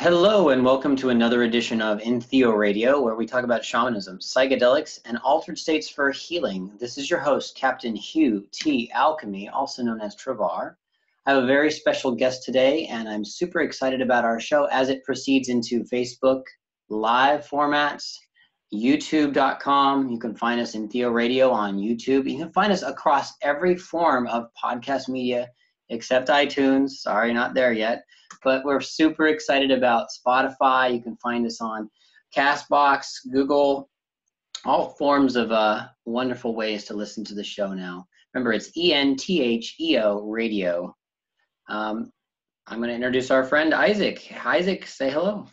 Hello and welcome to another edition of EntheoRadio, where we talk about shamanism, psychedelics, and altered states for healing. This is your host, Capt Hugh T Alkemi, also known as Trevahr. I have a very special guest today, and I'm super excited about our show as it proceeds into Facebook live formats, YouTube.com. You can find us in EntheoRadio on YouTube. You can find us across every form of podcast media except iTunes. Sorry, not there yet. But we're super excited about Spotify. You can find us on Castbox, Google, all forms of wonderful ways to listen to the show now. Remember, it's EntheoRadio Radio. I'm going to introduce our friend Isaac. Isaac, say hello.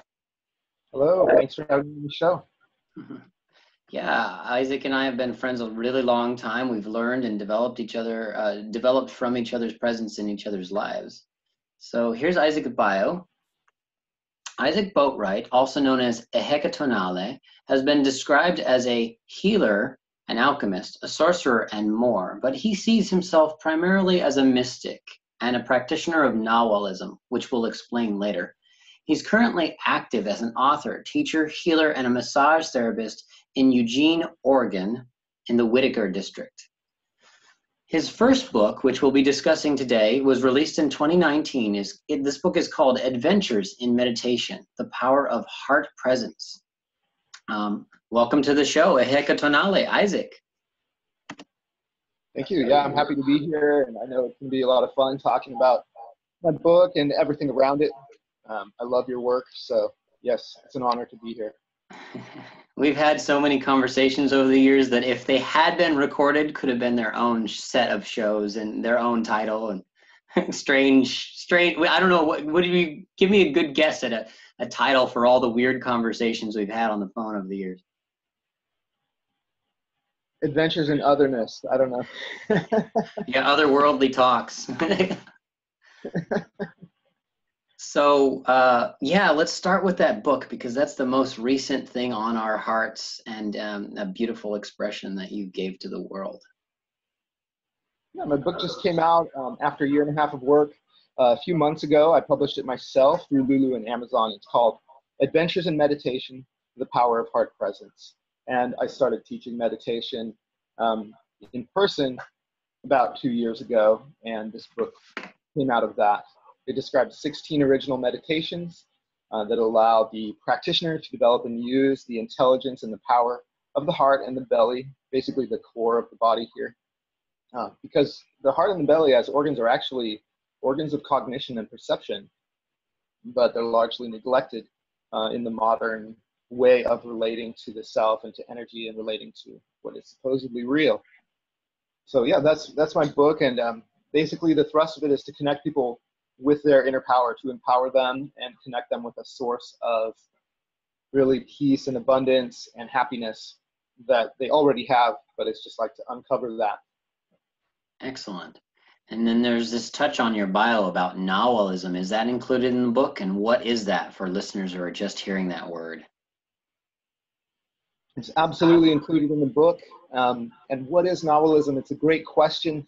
Hello, thanks for having me on the show. Yeah, Isaac and I have been friends a really long time. We've learned and developed from each other's presence in each other's lives. So here's Isaac's bio. Isaac Boatright, also known as Ehekatonalli, has been described as a healer, an alchemist, a sorcerer, and more, but he sees himself primarily as a mystic and a practitioner of Nahualism, which we'll explain later. He's currently active as an author, teacher, healer, and a massage therapist in Eugene, Oregon, in the Whitaker district. His first book, which we'll be discussing today, was released in 2019. This book is called Adventures in Meditation, The Power of Heart Presence. Welcome to the show, Ehekatonalli, Isaac. Thank you. Yeah, I'm happy to be here, and I know it's going to be a lot of fun talking about my book and everything around it. I love your work, so yes, it's an honor to be here. We've had so many conversations over the years that if they had been recorded, could have been their own set of shows and their own title and strange. I don't know. What do you give me a good guess at a title for all the weird conversations we've had on the phone over the years? Adventures in Otherness. I don't know. Yeah, otherworldly talks. So, yeah, let's start with that book because that's the most recent thing on our hearts and a beautiful expression that you gave to the world. Yeah, my book just came out after a year and a half of work. A few months ago, I published it myself through Lulu and Amazon. It's called Adventures in Meditation, The Power of Heart Presence. And I started teaching meditation in person about 2 years ago, and this book came out of that. It describes 16 original meditations that allow the practitioner to develop and use the intelligence and the power of the heart and the belly, basically the core of the body here. Because the heart and the belly as organs are actually organs of cognition and perception, but they're largely neglected in the modern way of relating to the self and to energy and relating to what is supposedly real. So yeah, that's my book, and basically the thrust of it is to connect people with their inner power, to empower them and connect them with a source of really peace and abundance and happiness that they already have, but it's just like to uncover that. Excellent. And then there's this touch on your bio about Nahualism. Is that included in the book? And what is that for listeners who are just hearing that word? It's absolutely included in the book. And what is Nahualism? It's a great question.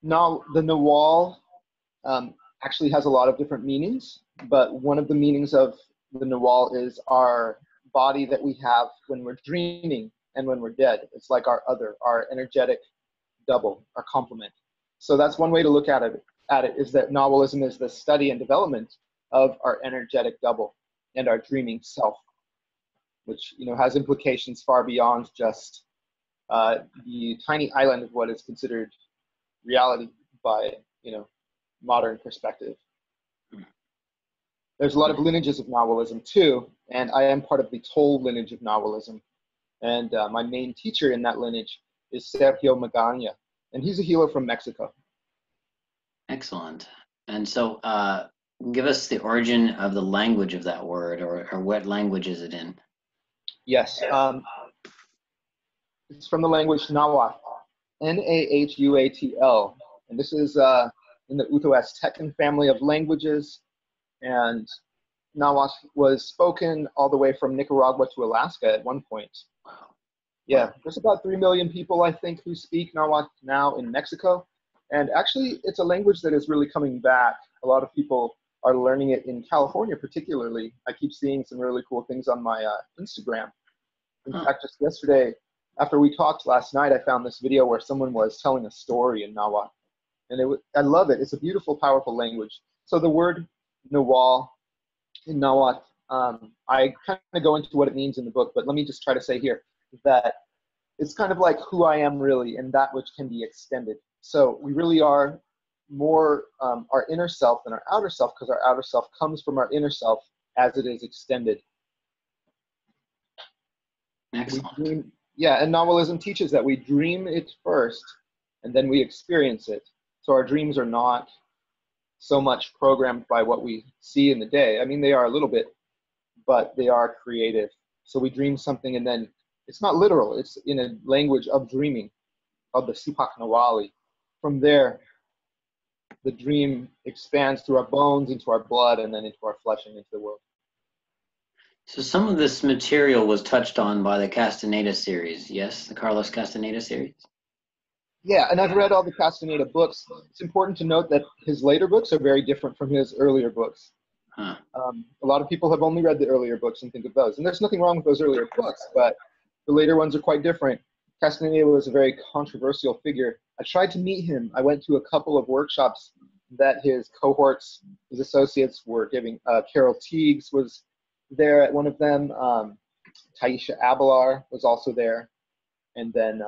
Now, the Nahual actually has a lot of different meanings, but one of the meanings of the Nahual is our body that we have when we're dreaming and when we're dead. It's like our energetic double, our complement. So that's one way to look at it is that Nahualism is the study and development of our energetic double and our dreaming self, which has implications far beyond just the tiny island of what is considered reality by modern perspective. There's a lot of lineages of Nahualism too, and I am part of the Toll lineage of Nahualism. And my main teacher in that lineage is Sergio Magana, and he's a healer from Mexico. Excellent. And so give us the origin of the language of that word, or what language is it in? Yes, it's from the language Nahuatl, Nahuatl, and this is in the Uto-Aztecan family of languages, and Nahuatl was spoken all the way from Nicaragua to Alaska at one point. Yeah, there's about 3 million people, I think, who speak Nahuatl now in Mexico, and actually it's a language that is really coming back. A lot of people are learning it in California particularly. I keep seeing some really cool things on my Instagram. In fact, just yesterday, after we talked last night, I found this video where someone was telling a story in Nahuatl. And I love it. It's a beautiful, powerful language. So the word Nahual in Nahuatl, I kind of go into what it means in the book, but let me just try to say here that it's kind of like who I am really and that which can be extended. So we really are more our inner self than our outer self, because our outer self comes from our inner self as it is extended. Excellent. Yeah, and Nahualism teaches that we dream it first and then we experience it. So our dreams are not so much programmed by what we see in the day. I mean, they are a little bit, but they are creative. So we dream something and then it's not literal. It's in a language of dreaming, of the Ehekatonalli. From there, the dream expands through our bones, into our blood, and then into our flesh and into the world. So some of this material was touched on by the Castaneda series, yes? The Carlos Castaneda series? Yeah, and I've read all the Castaneda books. It's important to note that his later books are very different from his earlier books. Huh. A lot of people have only read the earlier books and think of those. And there's nothing wrong with those earlier books, but the later ones are quite different. Castaneda was a very controversial figure. I tried to meet him. I went to a couple of workshops that his cohorts, his associates were giving. Carol Teagues was there at one of them. Taisha Abelar was also there. And then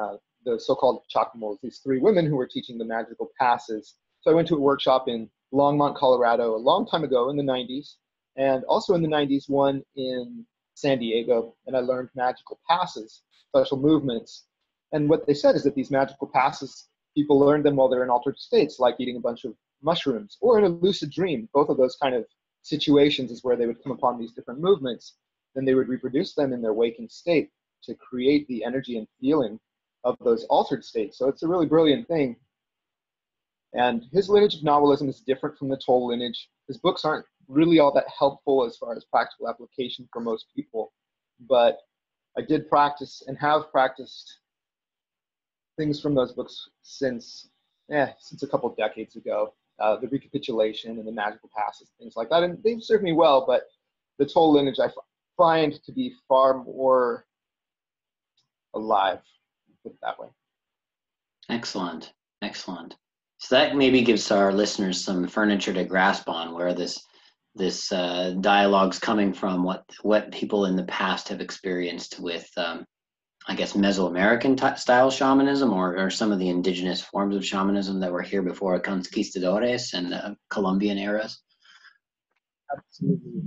the so-called Chakra, these three women who were teaching the magical passes. So I went to a workshop in Longmont, Colorado, a long time ago in the 90s, and also in the 90s, one in San Diego, and I learned magical passes, special movements. And what they said is that these magical passes, people learn them while they're in altered states, like eating a bunch of mushrooms, or in a lucid dream. Both of those kind of situations is where they would come upon these different movements. Then they would reproduce them in their waking state to create the energy and feeling of those altered states. So it's a really brilliant thing. And his lineage of Nahualism is different from the Toll lineage. His books aren't really all that helpful as far as practical application for most people. But I did practice and have practiced things from those books since a couple of decades ago. The recapitulation and the magical passes, things like that. And they've served me well, but the Toll lineage I find to be far more alive, put it that way. Excellent, excellent. So that maybe gives our listeners some furniture to grasp on where this dialogue's coming from, what people in the past have experienced with, I guess, Mesoamerican style shamanism, or some of the indigenous forms of shamanism that were here before Conquistadors and Columbian eras. Absolutely.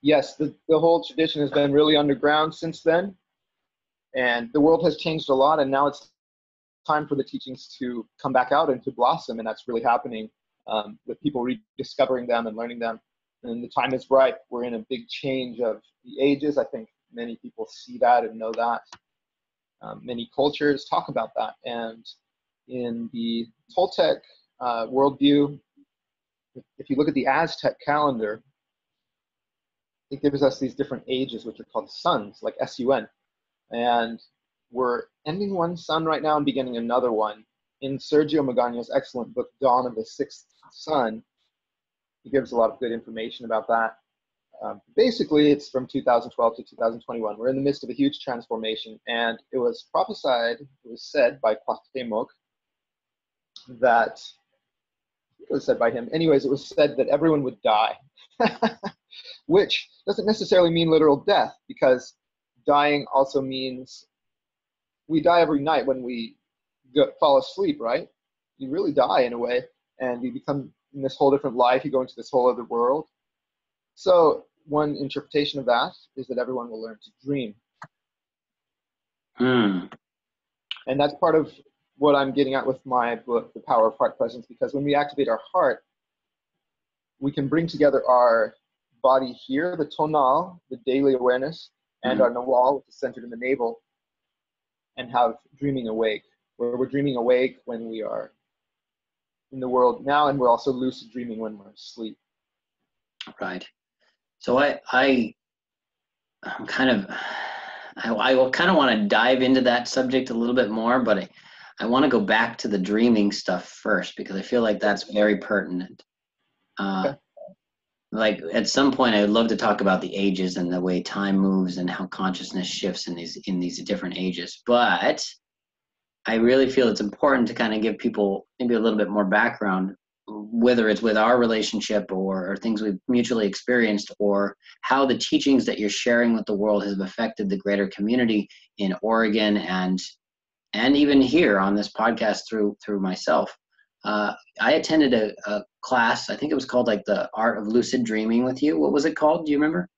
Yes, the whole tradition has been really underground since then, and the world has changed a lot, and now it's time for the teachings to come back out and to blossom, and that's really happening with people rediscovering them and learning them. And the time is right. We're in a big change of the ages. I think many people see that and know that. Many cultures talk about that. And in the Toltec worldview, if you look at the Aztec calendar, it gives us these different ages, which are called suns, like S-U-N. And we're ending one sun right now and beginning another one. In Sergio Magano's excellent book, Dawn of the Sixth Sun, he gives a lot of good information about that. Basically, it's from 2012 to 2021. We're in the midst of a huge transformation, and it was prophesied, it was said by Cuauhtémoc that, it was said by him, anyways, it was said that everyone would die, which doesn't necessarily mean literal death, because dying also means we die every night when we fall asleep, right? You really die in a way, and you become in this whole different life. You go into this whole other world. So one interpretation of that is that everyone will learn to dream. And that's part of what I'm getting at with my book, The Power of Heart Presence, because when we activate our heart, we can bring together our body here, the tonal, the daily awareness, and our nawal, which is centered in the navel, and have dreaming awake, where we're dreaming awake when we are in the world now, and we're also lucid dreaming when we're asleep. Right. So I kind of want to dive into that subject a little bit more, but I want to go back to the dreaming stuff first, because I feel like that's very pertinent. Okay. like at some point I would love to talk about the ages and the way time moves and how consciousness shifts in these different ages. But I really feel it's important to kind of give people maybe a little bit more background, whether it's with our relationship or things we've mutually experienced, or how the teachings that you're sharing with the world have affected the greater community in Oregon and even here on this podcast through myself. I attended a class, I think it was called like the Art of Lucid Dreaming with you. What was it called? Do you remember?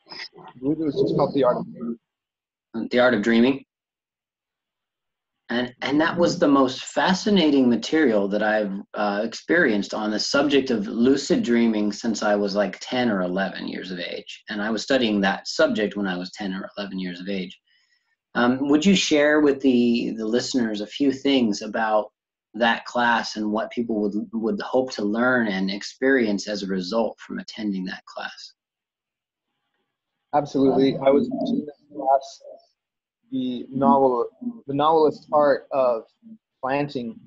I believe it was just called The Art of Dreaming. The Art of Dreaming. And that was the most fascinating material that I've experienced on the subject of lucid dreaming since I was like 10 or 11 years of age. And I was studying that subject when I was 10 or 11 years of age. Would you share with the listeners a few things about that class and what people would hope to learn and experience as a result from attending that class? Absolutely. I was teaching this class the novelist art of planting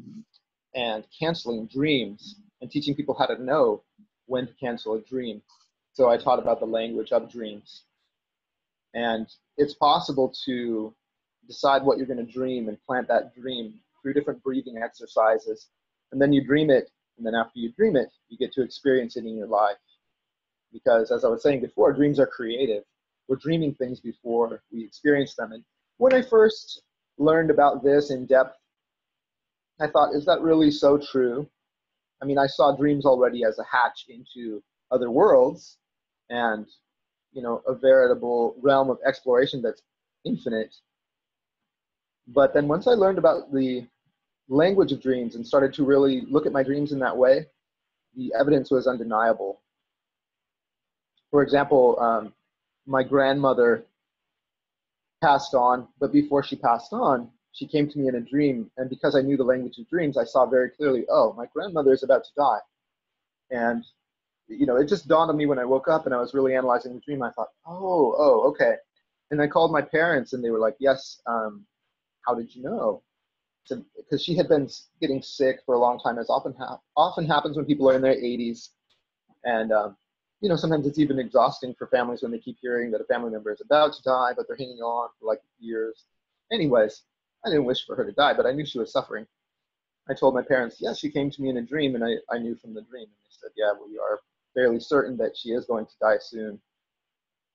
and canceling dreams and teaching people how to know when to cancel a dream. So I taught about the language of dreams. And it's possible to decide what you're going to dream and plant that dream through different breathing exercises. And then you dream it. And then after you dream it, you get to experience it in your life. Because as I was saying before, dreams are creative. We're dreaming things before we experience them. And when I first learned about this in depth, I thought, is that really so true? I mean, I saw dreams already as a hatch into other worlds and, you know, a veritable realm of exploration that's infinite. But then once I learned about the language of dreams and started to really look at my dreams in that way, the evidence was undeniable. For example, my grandmother passed on, but before she passed on, she came to me in a dream, and because I knew the language of dreams, I saw very clearly, oh, my grandmother is about to die. And, you know, it just dawned on me when I woke up and I was really analyzing the dream. I thought, oh, okay. And I called my parents, and they were like, yes, how did you know? Because she had been getting sick for a long time, as often happens when people are in their 80s. And, you know, sometimes it's even exhausting for families when they keep hearing that a family member is about to die, but they're hanging on for like years. Anyways, I didn't wish for her to die, but I knew she was suffering. I told my parents, yes, she came to me in a dream, and I knew from the dream. And they said, yeah, we are fairly certain that she is going to die soon.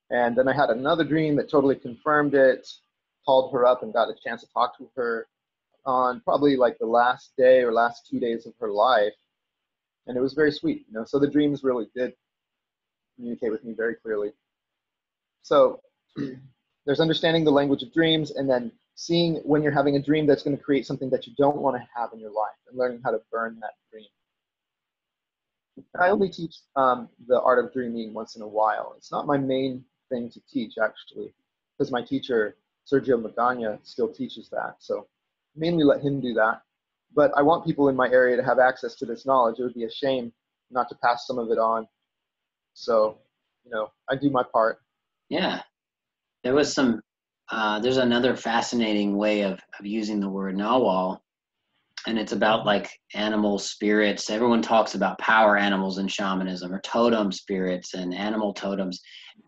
And then I had another dream that totally confirmed it, called her up and got a chance to talk to her on probably like the last day or last 2 days of her life. And it was very sweet, you know, so the dreams really did communicate with me very clearly. So there's understanding the language of dreams, and then seeing when you're having a dream that's going to create something that you don't want to have in your life, and learning how to burn that dream. And I only teach the art of dreaming once in a while. It's not my main thing to teach, actually, because my teacher, Sergio Magana, still teaches that. So mainly let him do that. But I want people in my area to have access to this knowledge. It would be a shame not to pass some of it on. So, you know, I do my part. Yeah. There was some, there's another fascinating way of using the word Nawal, and it's about like animal spirits. Everyone talks about power animals in shamanism, or totem spirits and animal totems.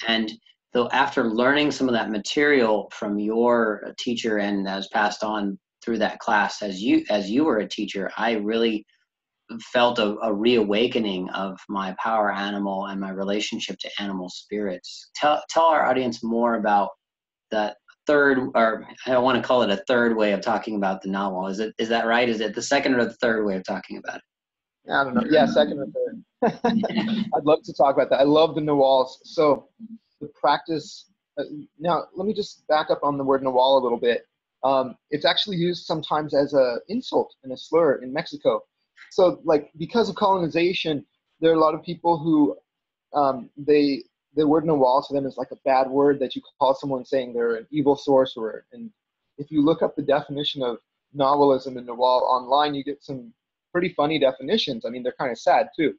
And though after learning some of that material from your teacher and as passed on through that class as you were a teacher, I really felt a reawakening of my power animal and my relationship to animal spirits. Tell our audience more about that third, or I don't want to call it a third way of talking about the novel. Is that right? Is it the second or the third way of talking about it? I don't know. Yeah, second or third. I'd love to talk about that. I love the Nawals. So the practice, now let me just back up on the word Nawal a little bit. It's actually used sometimes as an insult and a slur in Mexico. So like, because of colonization, there are a lot of people who the word Nawal to them is like a bad word that you call someone saying they're an evil sorcerer. And if you look up the definition of Nahualism and Nawal online, you get some pretty funny definitions. I mean, they're kind of sad too.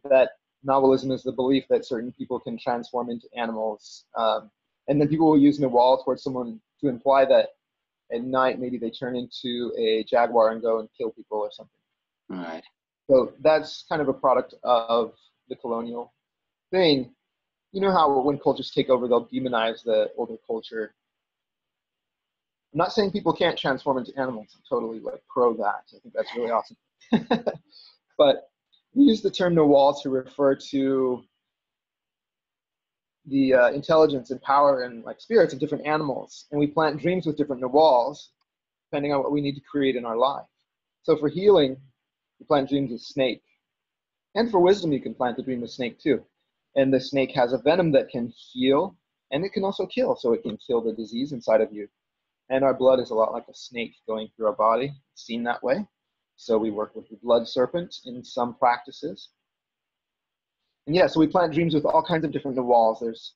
That Nahualism is the belief that certain people can transform into animals. And then people will use Nawal towards someone to imply that at night maybe they turn into a jaguar and go and kill people or something. All right. So that's kind of a product of the colonial thing. You know how when cultures take over, they'll demonize the older culture. I'm not saying people can't transform into animals. I'm totally like pro that. I think that's really awesome. But we use the term Nawal to refer to the intelligence and power and like spirits of different animals. And we plant dreams with different Nawals, depending on what we need to create in our life. So for healing, you plant dreams with snake. And for wisdom, you can plant the dream with snake too. And the snake has a venom that can heal, and it can also kill. So it can kill the disease inside of you. And our blood is a lot like a snake going through our body, it's seen that way. So we work with the blood serpent in some practices. And yeah, so we plant dreams with all kinds of different Nawals. There's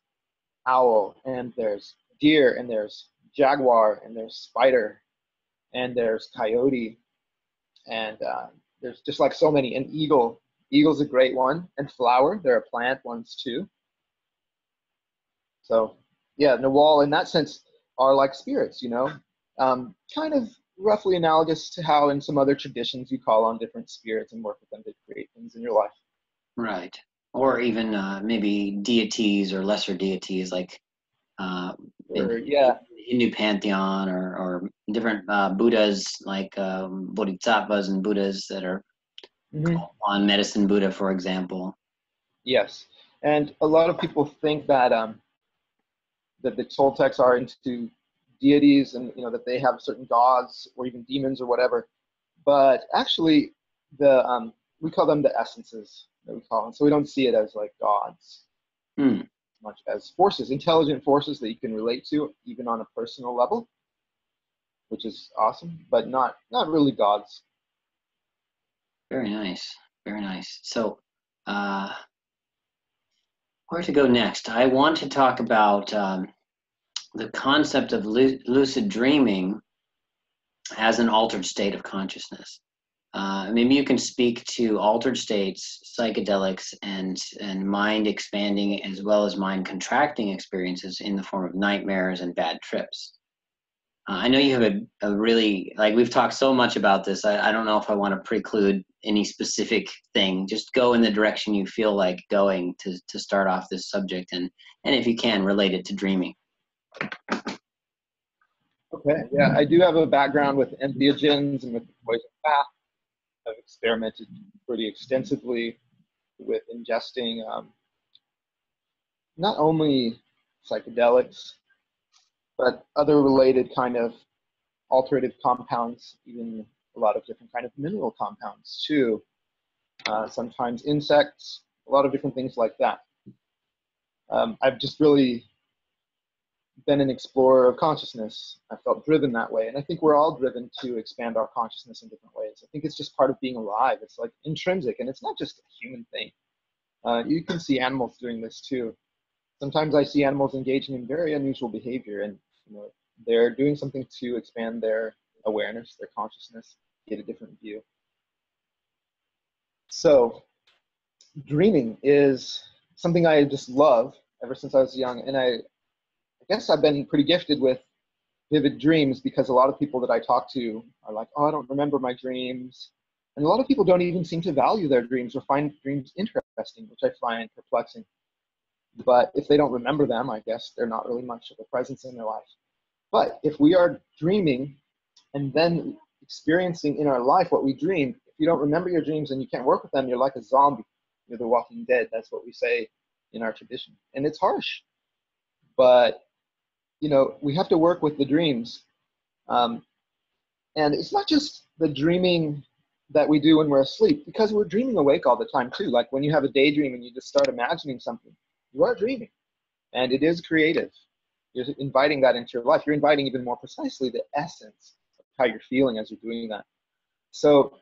owl, and there's deer, and there's jaguar, and there's spider, and there's coyote, and there's just like so many. And eagle. Eagle's a great one. And flower, there are plant ones too. So yeah, Nawal in that sense are like spirits, you know, kind of roughly analogous to how in some other traditions you call on different spirits and work with them to create things in your life. Right. Or even maybe deities or lesser deities like Hindu pantheon or different Buddhas like bodhisattvas and Buddhas that are on medicine Buddha, for example. Yes. And a lot of people think that that the Toltecs are into deities and, you know, that they have certain gods or even demons or whatever. But actually, we call them the essences that we call them. So we don't see it as like gods, as much as forces, intelligent forces that you can relate to, even on a personal level, which is awesome, but not really gods. Very nice. Very nice. So, where to go next? I want to talk about the concept of lucid dreaming as an altered state of consciousness. Maybe you can speak to altered states, psychedelics, and mind expanding as well as mind contracting experiences in the form of nightmares and bad trips. I know you have a really, like we've talked so much about this, I don't know if I want to preclude any specific thing. Just go in the direction you feel like going to start off this subject, and if you can, relate it to dreaming. Okay, yeah, I do have a background with entheogens and with the poison path. I've experimented pretty extensively with ingesting not only psychedelics, but other related kind of alterative compounds, even a lot of different kind of mineral compounds too. Sometimes insects, a lot of different things like that. I've just really been an explorer of consciousness. I felt driven that way. And I think we're all driven to expand our consciousness in different ways. I think it's just part of being alive. It's like intrinsic, and it's not just a human thing. You can see animals doing this too. Sometimes I see animals engaging in very unusual behavior, and you know, they're doing something to expand their awareness, their consciousness, get a different view. So dreaming is something I just love ever since I was young, and I guess I've been pretty gifted with vivid dreams because a lot of people that I talk to are like, oh, I don't remember my dreams. And a lot of people don't even seem to value their dreams or find dreams interesting, which I find perplexing. But if they don't remember them, I guess they're not really much of a presence in their life. But if we are dreaming and then experiencing in our life what we dreamed, if you don't remember your dreams and you can't work with them, you're like a zombie. You're the walking dead. That's what we say in our tradition. And it's harsh. But you know, we have to work with the dreams. And it's not just the dreaming that we do when we're asleep, because we're dreaming awake all the time too. Like when you have a daydream and you just start imagining something, you are dreaming. And it is creative. You're inviting that into your life. You're inviting even more precisely the essence of how you're feeling as you're doing that. So,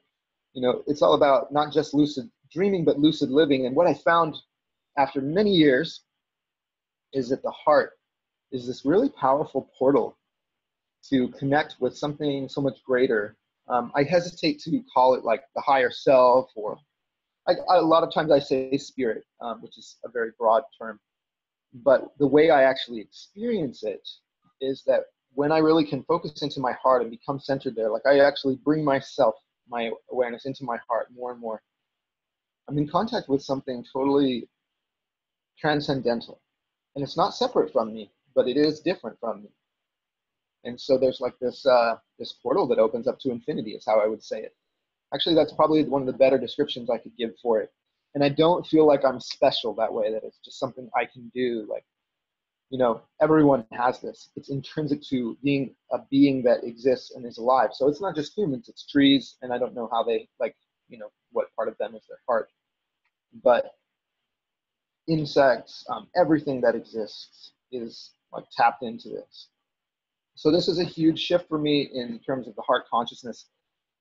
you know, it's all about not just lucid dreaming, but lucid living. And what I found after many years is that the heart is this really powerful portal to connect with something so much greater. I hesitate to call it like the higher self, or a lot of times I say spirit, which is a very broad term. But the way I actually experience it is that when I really can focus into my heart and become centered there, like I actually bring myself, my awareness into my heart more and more, I'm in contact with something totally transcendental. And it's not separate from me, but it is different from me. And so there's like this portal that opens up to infinity is how I would say it. Actually, that's probably one of the better descriptions I could give for it. And I don't feel like I'm special that way, that it's just something I can do. Like, you know, everyone has this. It's intrinsic to being a being that exists and is alive. So it's not just humans, it's trees, and I don't know how they, like, you know, what part of them is their heart. But insects, everything that exists is like tapped into this. So this is a huge shift for me in terms of the heart consciousness.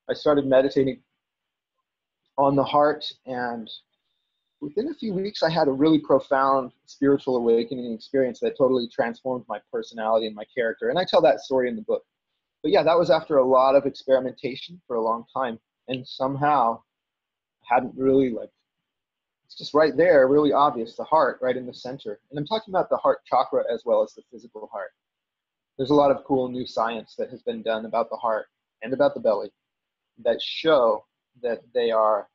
I started meditating on the heart, and within a few weeks, I had a really profound spiritual awakening experience that totally transformed my personality and my character. And I tell that story in the book. But yeah, that was after a lot of experimentation for a long time. And somehow I hadn't really, like, it's just right there, really obvious, the heart right in the center. And I'm talking about the heart chakra as well as the physical heart. There's a lot of cool new science that has been done about the heart and about the belly that show that they are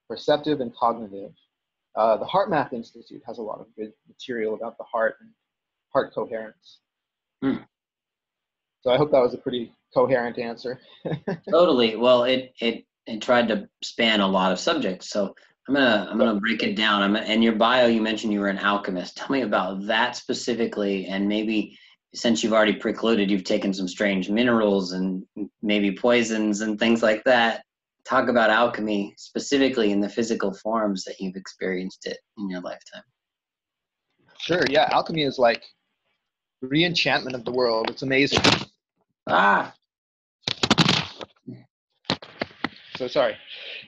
perceptive and cognitive. The Heart Math Institute has a lot of good material about the heart and heart coherence. So I hope that was a pretty coherent answer. Totally. Well, it tried to span a lot of subjects. So I'm gonna break it down. In your bio, you mentioned you were an alchemist. Tell me about that specifically, and maybe since you've already precluded, you've taken some strange minerals and maybe poisons and things like that. Talk about alchemy specifically in the physical forms that you've experienced it in your lifetime. Sure, yeah. Alchemy is like re-enchantment of the world. It's amazing. So sorry.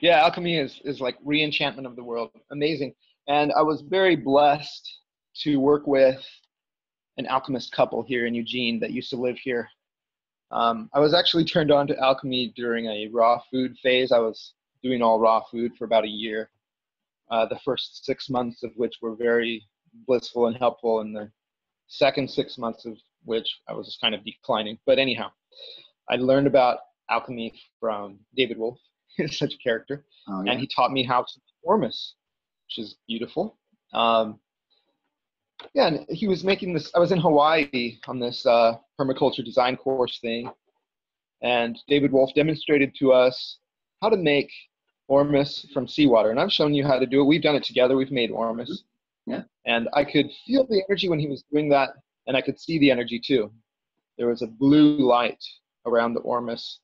Yeah, alchemy is like re-enchantment of the world. Amazing. And I was very blessed to work with an alchemist couple here in Eugene that used to live here. I was actually turned on to alchemy during a raw food phase. I was doing all raw food for about a year. The first 6 months of which were very blissful and helpful, and the second 6 months of which I was just kind of declining. But anyhow, I learned about alchemy from David Wolf. He's such a character. Oh, yeah. And he taught me how to perform this, which is beautiful. Yeah, and he was making this, I was in Hawaii on this permaculture design course thing, and David Wolf demonstrated to us how to make ormus from seawater. And I've shown you how to do it. We've done it together. We've made ormus. Yeah. And I could feel the energy when he was doing that, and I could see the energy too. There was a blue light around the ormus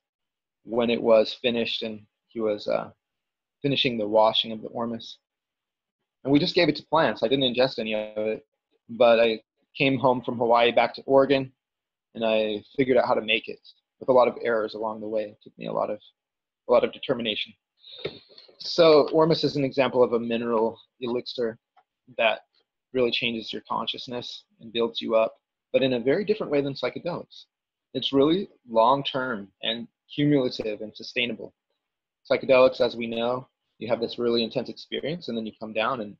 when it was finished, and he was finishing the washing of the ormus. And we just gave it to plants. I didn't ingest any of it. But I came home from Hawaii back to Oregon, and I figured out how to make it with a lot of errors along the way. It took me a lot of determination. So ormus is an example of a mineral elixir that really changes your consciousness and builds you up, but in a very different way than psychedelics. It's really long-term and cumulative and sustainable. Psychedelics, as we know, you have this really intense experience, and then you come down, and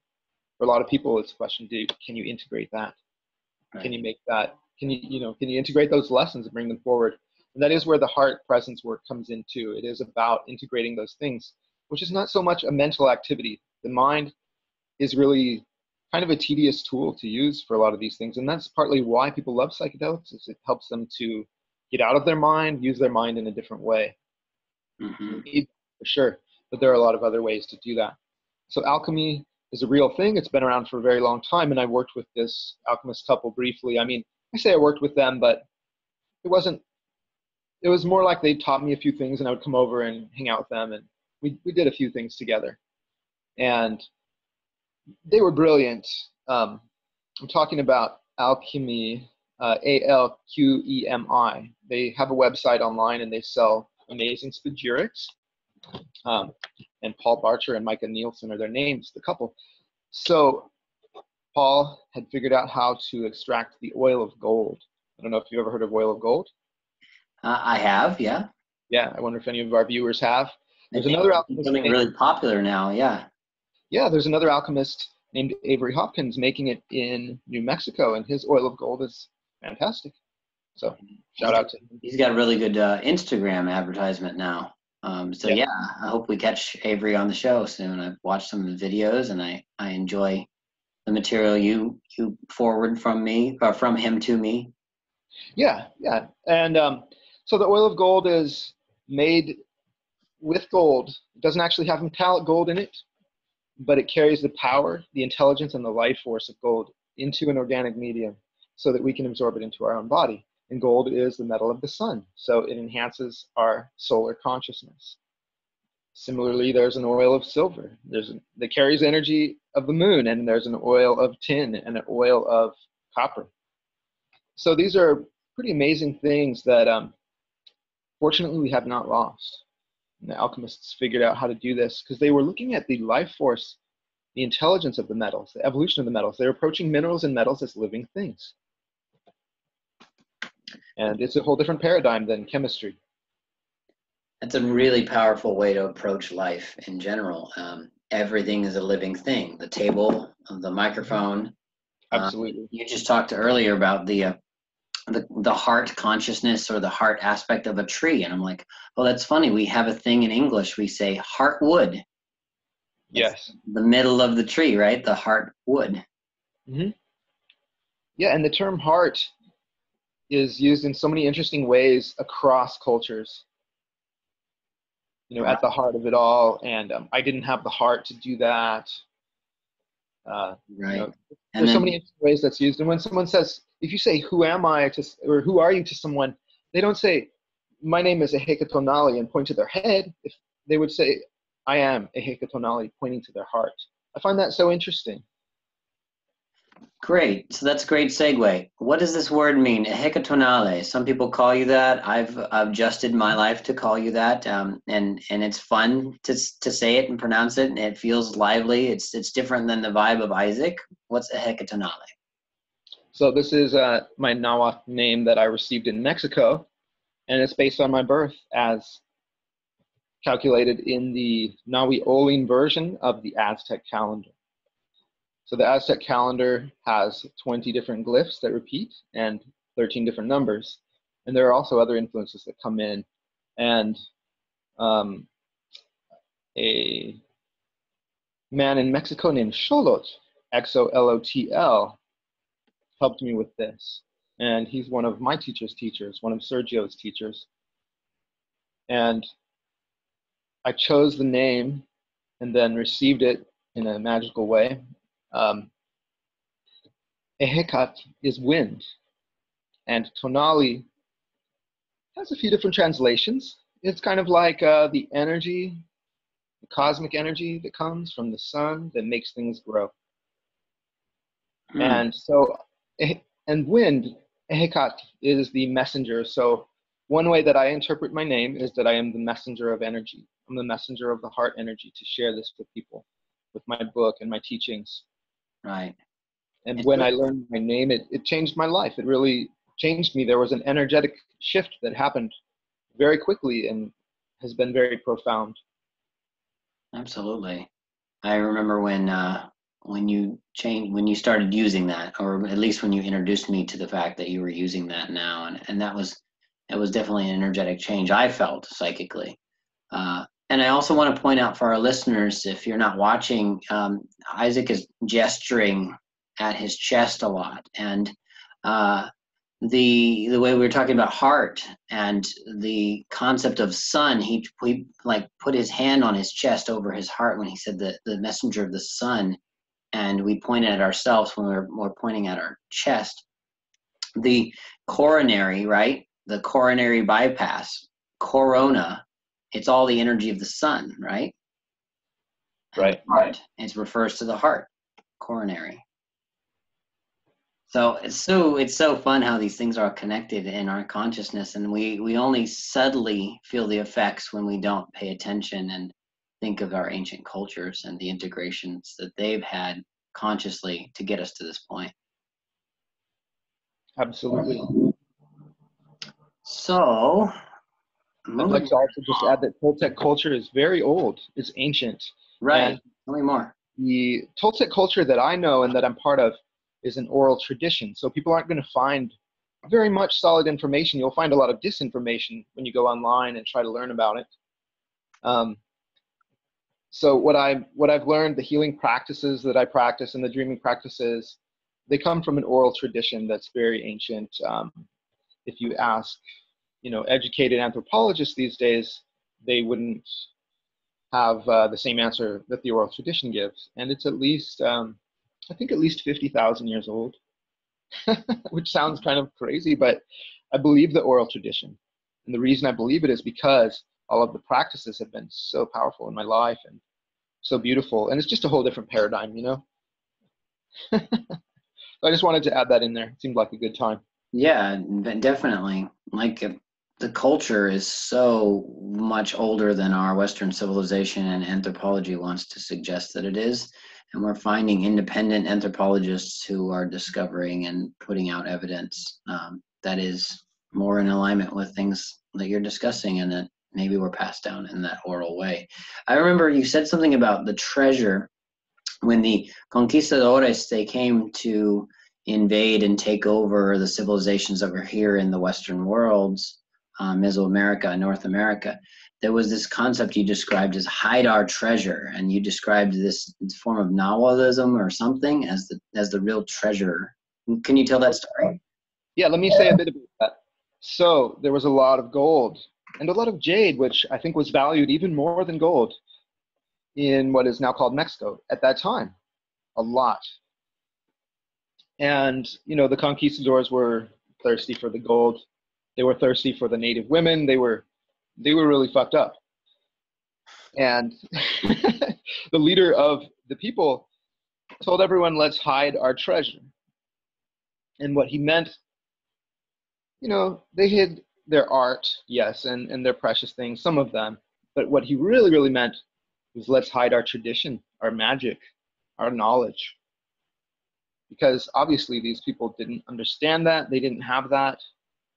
for a lot of people, it's a question: can you integrate that? Right. Can you make that? Can you integrate those lessons and bring them forward? And that is where the heart presence work comes in too. It is about integrating those things, which is not so much a mental activity. The mind is really kind of a tedious tool to use for a lot of these things, and that's partly why people love psychedelics. Is it helps them to get out of their mind, use their mind in a different way. For sure, but there are a lot of other ways to do that. So alchemy is a real thing. It's been around for a very long time, and I worked with this alchemist couple briefly. I mean, I say I worked with them, but it was more like they taught me a few things, and I would come over and hang out with them, and we did a few things together. And they were brilliant. I'm talking about Alchemy, Alqemi. They have a website online, and they sell amazing spagyrics. And Paul Barcher and Micah Nielsen are their names, the couple. So Paul had figured out how to extract the oil of gold. I don't know if you've ever heard of oil of gold. I have, yeah. Yeah, I wonder if any of our viewers have. There's another alchemist. It's becoming really popular now, yeah. Yeah, there's another alchemist named Avery Hopkins making it in New Mexico, and his oil of gold is fantastic. So shout out to him. He's got a really good Instagram advertisement now. Yeah, I hope we catch Avery on the show soon. I've watched some of the videos, and I enjoy the material you forward from me, or from him to me? Yeah, yeah. And so the oil of gold is made with gold. It doesn't actually have metallic gold in it, but it carries the power, the intelligence, and the life force of gold into an organic medium so that we can absorb it into our own body. And gold is the metal of the sun, so it enhances our solar consciousness. Similarly, there's an oil of silver that carries energy of the moon, and there's an oil of tin and an oil of copper. So these are pretty amazing things that fortunately we have not lost. And the alchemists figured out how to do this because they were looking at the life force, the intelligence of the metals, the evolution of the metals. They're approaching minerals and metals as living things. And it's a whole different paradigm than chemistry. That's a really powerful way to approach life in general. Everything is a living thing. The table, the microphone. Absolutely. You just talked earlier about the heart consciousness or the heart aspect of a tree, and I'm like, oh, that's funny. We have a thing in English. We say heartwood. Yes. It's the middle of the tree, right? The heartwood. Mm-hmm. Yeah, and the term heart is used in so many interesting ways across cultures. You know, at the heart of it all, and I didn't have the heart to do that. Right. You know, there's so many interesting ways that's used. And when someone says, if you say, who am I to, or who are you to someone, they don't say, my name is Ehekatonalli and point to their head. If they would say, I am Ehekatonalli, pointing to their heart. I find that so interesting. Great. So that's a great segue. What does this word mean? Ehekatonalli. Some people call you that. I've adjusted my life to call you that, and it's fun to say it and pronounce it, and it feels lively. It's different than the vibe of Isaac. What's Ehekatonalli? So this is my Nahuatl name that I received in Mexico, and it's based on my birth as calculated in the Nahualism version of the Aztec calendar. So the Aztec calendar has 20 different glyphs that repeat and 13 different numbers. And there are also other influences that come in. And a man in Mexico named Xolotl, Xolotl, helped me with this. And he's one of my teacher's teachers, one of Sergio's teachers. And I chose the name and then received it in a magical way. Ehekat is wind, and tonali has a few different translations. It's kind of like the energy, the cosmic energy that comes from the sun that makes things grow. And so, and wind, Ehekat, is the messenger. So one way that I interpret my name is that I am the messenger of energy. I'm the messenger of the heart energy to share this with people, with my book and my teachings. Right. And when I learned my name, it changed my life. It really changed me. There was an energetic shift that happened very quickly and has been very profound. Absolutely. I remember when you started using that, or at least when you introduced me to the fact that you were using that now, and that was definitely an energetic change I felt psychically. And I also want to point out for our listeners, if you're not watching, Isaac is gesturing at his chest a lot, and the way we were talking about heart and the concept of sun, he like put his hand on his chest over his heart when he said the messenger of the sun, and we pointed at ourselves when we're pointing at our chest. The coronary, right? The coronary bypass, corona, it's all the energy of the sun, right? Right. Heart, it refers to the heart, coronary. So it's so fun how these things are connected in our consciousness, and we only subtly feel the effects when we don't pay attention and think of our ancient cultures and the integrations that they've had consciously to get us to this point. Absolutely. So I'd like to also just add that Toltec culture is very old. It's ancient. Right. Tell me more. The Toltec culture that I know and that I'm part of is an oral tradition. So people aren't going to find very much solid information. You'll find a lot of disinformation when you go online and try to learn about it. So what I've learned, the healing practices that I practice and the dreaming practices, they come from an oral tradition that's very ancient. If you ask, educated anthropologists these days, they wouldn't have the same answer that the oral tradition gives. And it's at least, I think at least 50,000 years old, which sounds kind of crazy, but I believe the oral tradition. And the reason I believe it is because all of the practices have been so powerful in my life and so beautiful. And it's just a whole different paradigm, I just wanted to add that in there. It seemed like a good time. Yeah, definitely. Like the culture is so much older than our Western civilization, and anthropology wants to suggest that it is. And we're finding independent anthropologists who are discovering and putting out evidence that is more in alignment with things that you're discussing, and that maybe were passed down in that oral way. I remember you said something about the treasure when the Conquistadors, they came to invade and take over the civilizations that were here in the Western worlds, Mesoamerica, North America. There was this concept you described as hide our treasure, and you described this form of Nahualism or something as the real treasure. Can you tell that story? Yeah, let me say a bit about that. So there was a lot of gold and a lot of jade, which I think was valued even more than gold in what is now called Mexico at that time, a lot. And, the conquistadors were thirsty for the gold. They were thirsty for the native women. They were really fucked up. And the leader of the people told everyone, let's hide our treasure. And what he meant, they hid their art, yes, and their precious things, some of them. But what he really, really meant was let's hide our tradition, our magic, our knowledge. Because obviously these people didn't understand that. They didn't have that.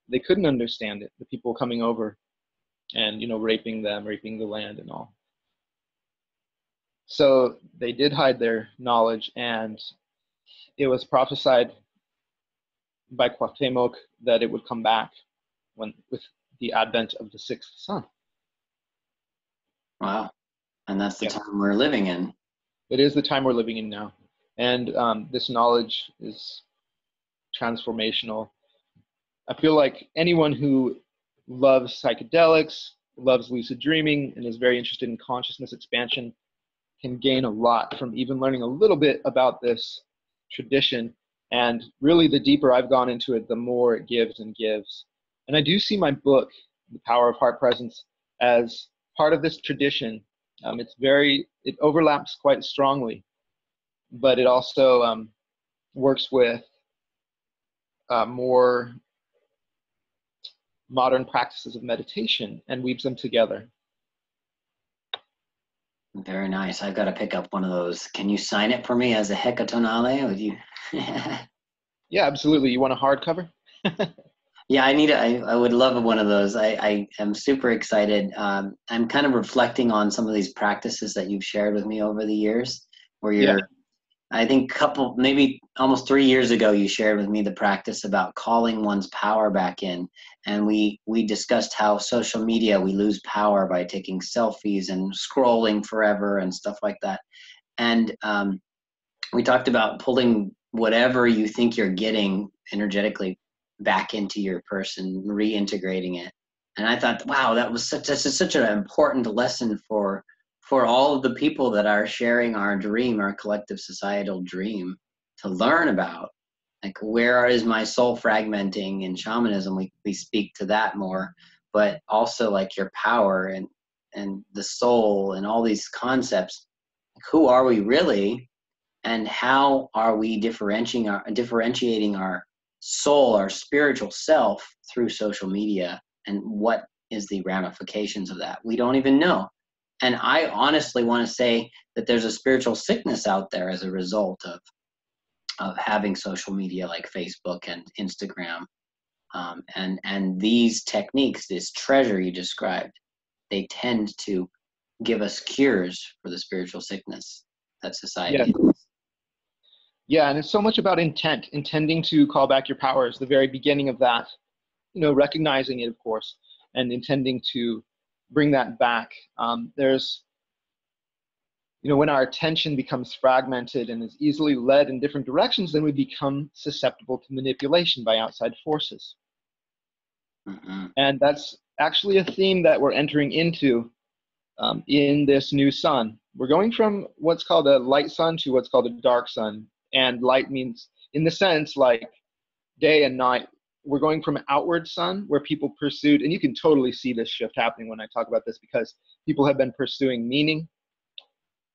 They couldn't understand it, the people coming over and, raping them, raping the land and all. So they did hide their knowledge, and it was prophesied by Cuauhtemoc that it would come back with the advent of the sixth sun. Wow. And that's the time we're living in. It is the time we're living in now. And this knowledge is transformational. I feel like anyone who loves psychedelics, loves lucid dreaming, and is very interested in consciousness expansion can gain a lot from even learning a little bit about this tradition. And really, the deeper I've gone into it, the more it gives and gives. And I do see my book, The Power of Heart Presence, as part of this tradition. It overlaps quite strongly, but it also works with more modern practices of meditation and weaves them together. Very nice. I've got to pick up one of those. Can you sign it for me as a Ehekatonalli? Would you? Yeah, absolutely. You want a hardcover? Yeah, I would love one of those. I am super excited. I'm kind of reflecting on some of these practices that you've shared with me over the years, where you're, I think maybe almost 3 years ago, you shared with me the practice about calling one's power back in. And we discussed how social media, we lose power by taking selfies and scrolling forever and stuff like that. And we talked about pulling whatever you think you're getting energetically back into your person, reintegrating it. And I thought, wow, that was such an important lesson for all of the people that are sharing our dream, our collective societal dream, to learn about. Like, where is my soul fragmenting? In shamanism, we speak to that more, but also like your power and the soul and all these concepts. Like, who are we really? And how are we differentiating our soul, our spiritual self through social media? And what is the ramifications of that? We don't even know. And I honestly want to say that there's a spiritual sickness out there as a result of having social media like Facebook and Instagram. And these techniques, this treasure you described, they tend to give us cures for the spiritual sickness that society has. Yeah, and it's so much about intent, intending to call back your powers, the very beginning of that, recognizing it, of course, and intending to bring that back. There's when our attention becomes fragmented and is easily led in different directions, then we become susceptible to manipulation by outside forces. And that's actually a theme that we're entering into in this new sun. We're going from what's called a light sun to what's called a dark sun. And light means, in the sense, like day and night. We're going from outward sun, where people pursued, and you can totally see this shift happening when I talk about this, because people have been pursuing meaning,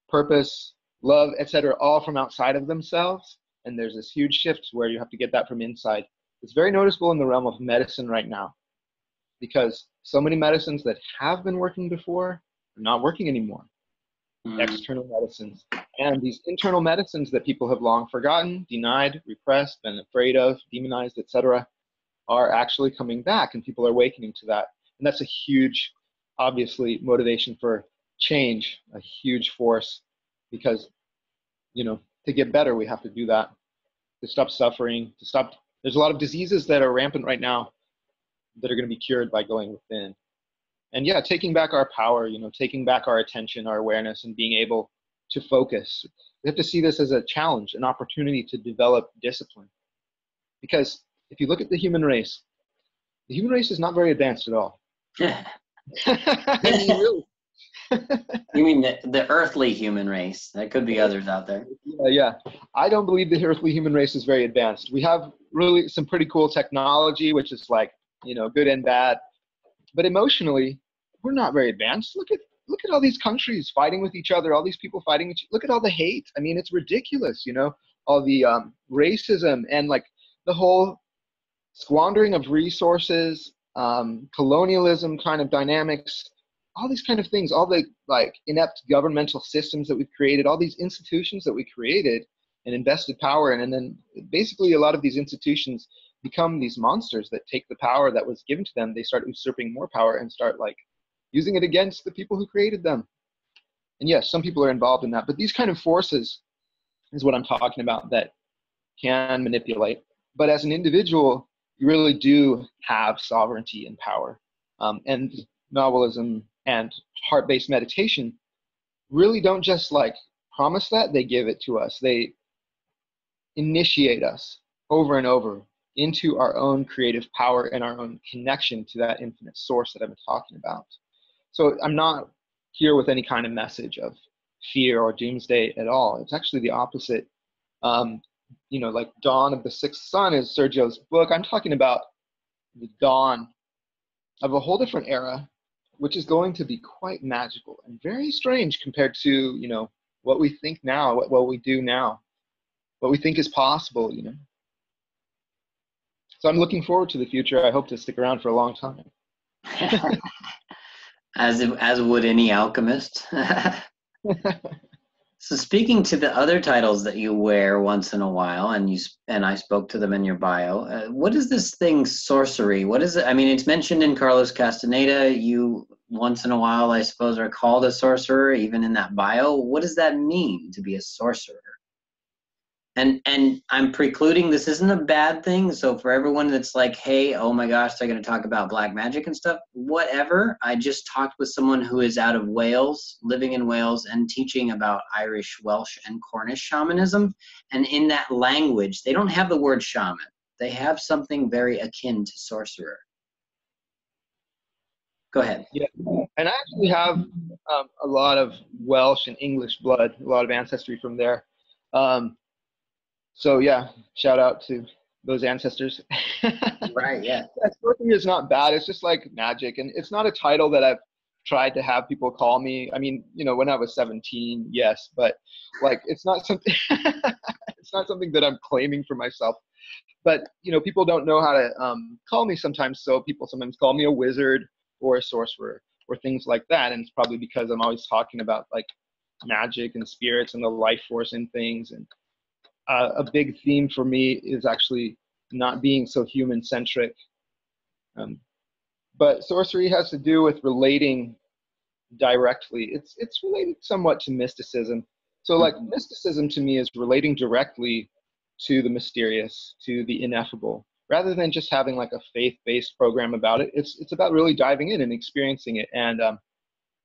purpose, love, etc., all from outside of themselves. And there's this huge shift where you have to get that from inside. It's very noticeable in the realm of medicine right now, because so many medicines that have been working before are not working anymore. External medicines. And these internal medicines that people have long forgotten, denied, repressed, been afraid of, demonized, etc., are actually coming back, and people are awakening to that. And that's a huge, obviously, motivation for change, a huge force, because, to get better, we have to do that, to stop suffering, to stop. There's a lot of diseases that are rampant right now that are going to be cured by going within. And yeah, taking back our power, taking back our attention, our awareness, and being able to focus. We have to see this as a challenge, an opportunity to develop discipline. Because if you look at the human race is not very advanced at all. I mean, really. You mean the earthly human race? There could be others out there. Yeah. I don't believe the earthly human race is very advanced. We have really some pretty cool technology, which is like, good and bad. But emotionally, we're not very advanced. Look at all these countries fighting with each other, all these people fighting. Look at all the hate. I mean, it's ridiculous, all the racism and like the whole squandering of resources, colonialism kind of dynamics, all these kind of things, all the like inept governmental systems that we've created, all these institutions that we created and invested power in. And then basically a lot of these institutions become these monsters that take the power that was given to them. They start usurping more power and start like using it against the people who created them. And yes, some people are involved in that, but these kind of forces is what I'm talking about that can manipulate. But as an individual, you really do have sovereignty and power. And Nahualism and heart-based meditation really don't just like promise that, they give it to us. They initiate us over and over into our own creative power and our own connection to that infinite source that I've been talking about. So I'm not here with any kind of message of fear or doomsday at all. It's actually the opposite. Like Dawn of the Sixth Sun is Sergio's book. I'm talking about the dawn of a whole different era, which is going to be quite magical and very strange compared to, what we think now, what we do now, what we think is possible, So I'm looking forward to the future. I hope to stick around for a long time. As would any alchemist. So speaking to the other titles that you wear once in a while, and I spoke to them in your bio, what is this thing, sorcery? What is it? I mean, it's mentioned in Carlos Castaneda. You once in a while, I suppose, are called a sorcerer, even in that bio. What does that mean to be a sorcerer? And I'm precluding this isn't a bad thing. So for everyone that's like, hey, oh my gosh, they're going to talk about black magic and stuff, whatever. I just talked with someone who is out of Wales, living in Wales, and teaching about Irish, Welsh, and Cornish shamanism. And in that language, they don't have the word shaman. They have something very akin to sorcerer. Go ahead. Yeah, and I actually have a lot of Welsh and English blood, a lot of ancestry from there. So yeah, shout out to those ancestors. Right, yeah. Sorcery is not bad. It's just like magic, and it's not a title that I've tried to have people call me. I mean, when I was 17, yes, but like it's not something. It's not something that I'm claiming for myself. But people don't know how to call me sometimes. So people sometimes call me a wizard or a sorcerer or things like that, and it's probably because I'm always talking about like magic and spirits and the life force in things. And a big theme for me is actually not being so human-centric. But sorcery has to do with relating directly. It's related somewhat to mysticism. So like mysticism to me is relating directly to the mysterious, to the ineffable, rather than just having like a faith-based program about it. It's about really diving in and experiencing it, and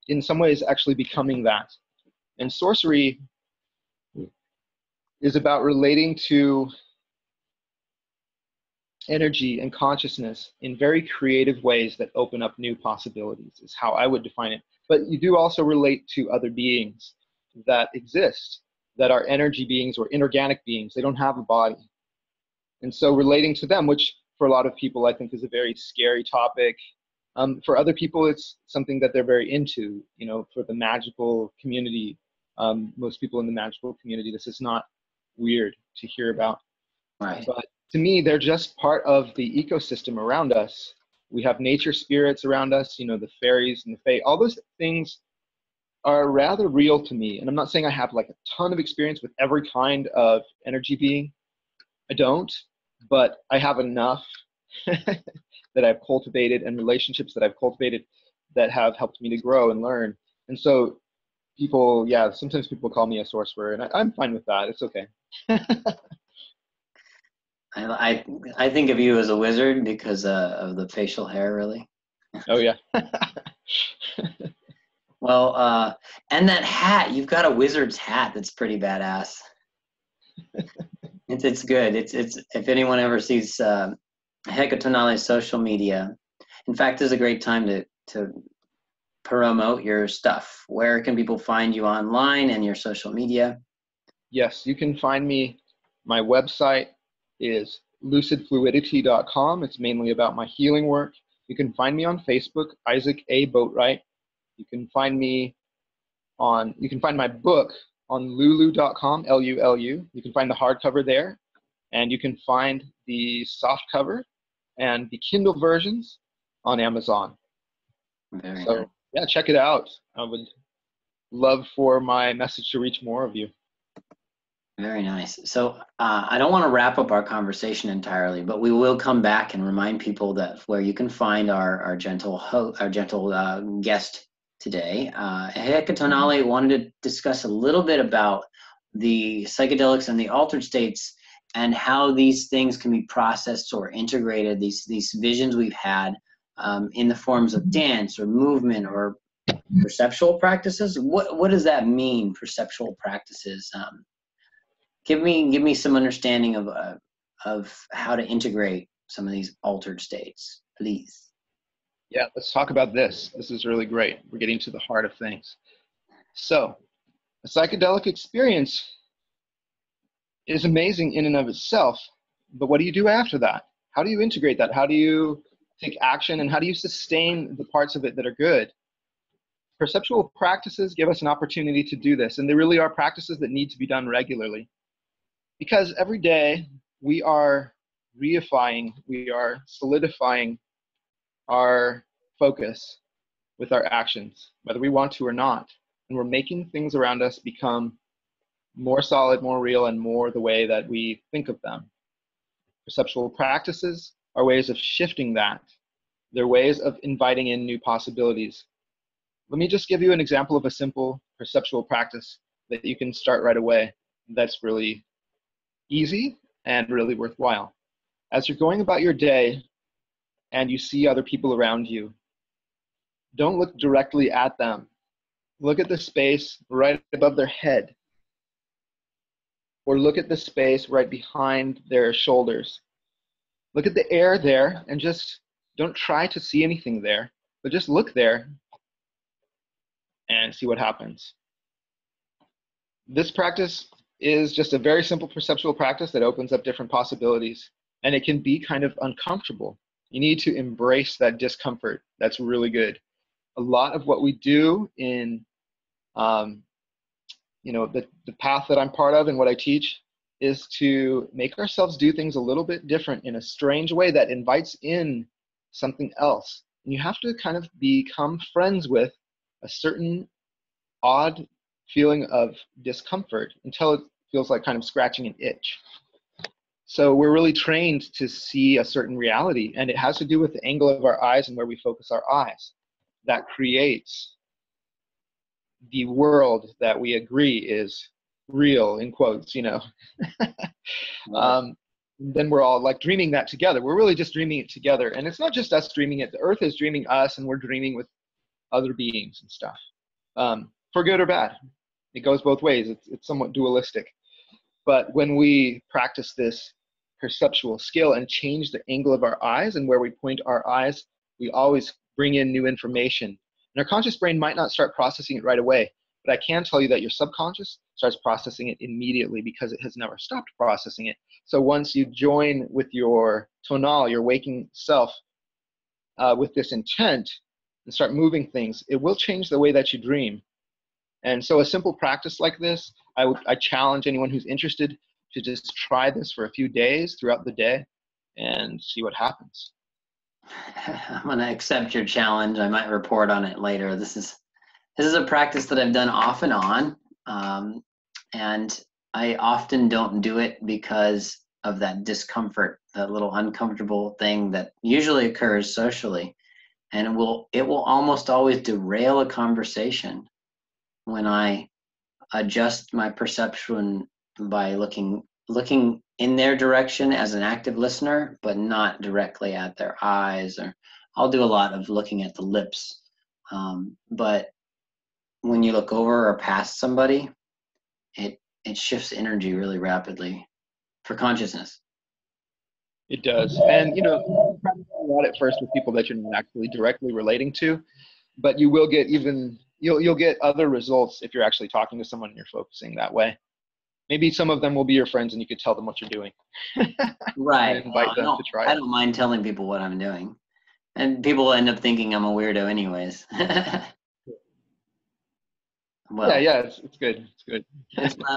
in some ways actually becoming that. And sorcery is about relating to energy and consciousness in very creative ways that open up new possibilities, is how I would define it. But you do also relate to other beings that exist, that are energy beings or inorganic beings. They don't have a body. And so relating to them, which for a lot of people I think is a very scary topic. For other people, it's something that they're very into. You know, for the magical community, most people in the magical community, this is not weird to hear about. Right. But to me, they're just part of the ecosystem around us. We have nature spirits around us, you know, the fairies and the fae. All those things are rather real to me. And I'm not saying I have like a ton of experience with every kind of energy being. I don't, but I have enough that I've cultivated and relationships that I've cultivated that have helped me to grow and learn. And so people, yeah, sometimes people call me a sorcerer, and I'm fine with that. It's okay. I think of you as a wizard because of the facial hair, really. Oh yeah. Well, and that hat, you've got a wizard's hat that's pretty badass. It's good. It's if anyone ever sees Ehekatonalli's social media, in fact, this is a great time to promote your stuff. Where can people find you online and your social media? Yes, you can find me. My website is lucidfluidity.com. It's mainly about my healing work. You can find me on Facebook, Isaac A Boatright. You can find my book on lulu.com, L-U-L-U. You can find the hardcover there, and you can find the soft cover and the Kindle versions on Amazon. Very So nice. yeah, check it out. I would love for my message to reach more of you. Very nice. So I don't want to wrap up our conversation entirely, but we will come back and remind people that where you can find our gentle guest today. Ehekatonalli wanted to discuss a little bit about the psychedelics and the altered states and how these things can be processed or integrated, these visions we've had in the forms of dance or movement or perceptual practices. What does that mean, perceptual practices? Give me some understanding of how to integrate some of these altered states, please. Yeah, let's talk about this. This is really great. We're getting to the heart of things. So, a psychedelic experience is amazing in and of itself, but what do you do after that? How do you integrate that? How do you take action, and how do you sustain the parts of it that are good? Perceptual practices give us an opportunity to do this, and they really are practices that need to be done regularly. Because every day we are reifying, we are solidifying our focus with our actions, whether we want to or not. And we're making things around us become more solid, more real, and more the way that we think of them. Perceptual practices are ways of shifting that. They're ways of inviting in new possibilities. Let me just give you an example of a simple perceptual practice that you can start right away that's really easy and really worthwhile. As you're going about your day and you see other people around you, don't look directly at them. Look at the space right above their head, or look at the space right behind their shoulders. Look at the air there and just don't try to see anything there, but just look there and see what happens. This practice is just a very simple perceptual practice that opens up different possibilities, and it can be kind of uncomfortable. You need to embrace that discomfort. That's really good. A lot of what we do in the path that I'm part of and what I teach is to make ourselves do things a little bit different in a strange way that invites in something else. And you have to kind of become friends with a certain odd feeling of discomfort until it feels like kind of scratching an itch. So we're really trained to see a certain reality, and it has to do with the angle of our eyes and where we focus our eyes. That creates the world that we agree is real, in quotes, you know. Then we're all like dreaming that together. We're really just dreaming it together. And it's not just us dreaming it. The earth is dreaming us, and we're dreaming with other beings and stuff, for good or bad. It goes both ways. It's somewhat dualistic. But when we practice this perceptual skill and change the angle of our eyes and where we point our eyes, we always bring in new information. And our conscious brain might not start processing it right away, but I can tell you that your subconscious starts processing it immediately because it has never stopped processing it. So once you join with your tonal, your waking self, with this intent and start moving things, it will change the way that you dream. And so a simple practice like this, I challenge anyone who's interested to just try this for a few days throughout the day and see what happens. I'm going to accept your challenge. I might report on it later. This is a practice that I've done off and on, and I often don't do it because of that discomfort, that little uncomfortable thing that usually occurs socially, and it will almost always derail a conversation when I adjust my perception by looking in their direction as an active listener, but not directly at their eyes. Or I'll do a lot of looking at the lips, but when you look over or past somebody, it shifts energy really rapidly for consciousness. It does. And practice a lot at first with people that you're not actually directly relating to, but you will get you'll get other results if you're actually talking to someone and you're focusing that way. Maybe some of them will be your friends and you could tell them what you're doing. Right. And invite them to try it. I don't mind telling people what I'm doing. And people will end up thinking I'm a weirdo anyways. Well, yeah, it's good. It's good.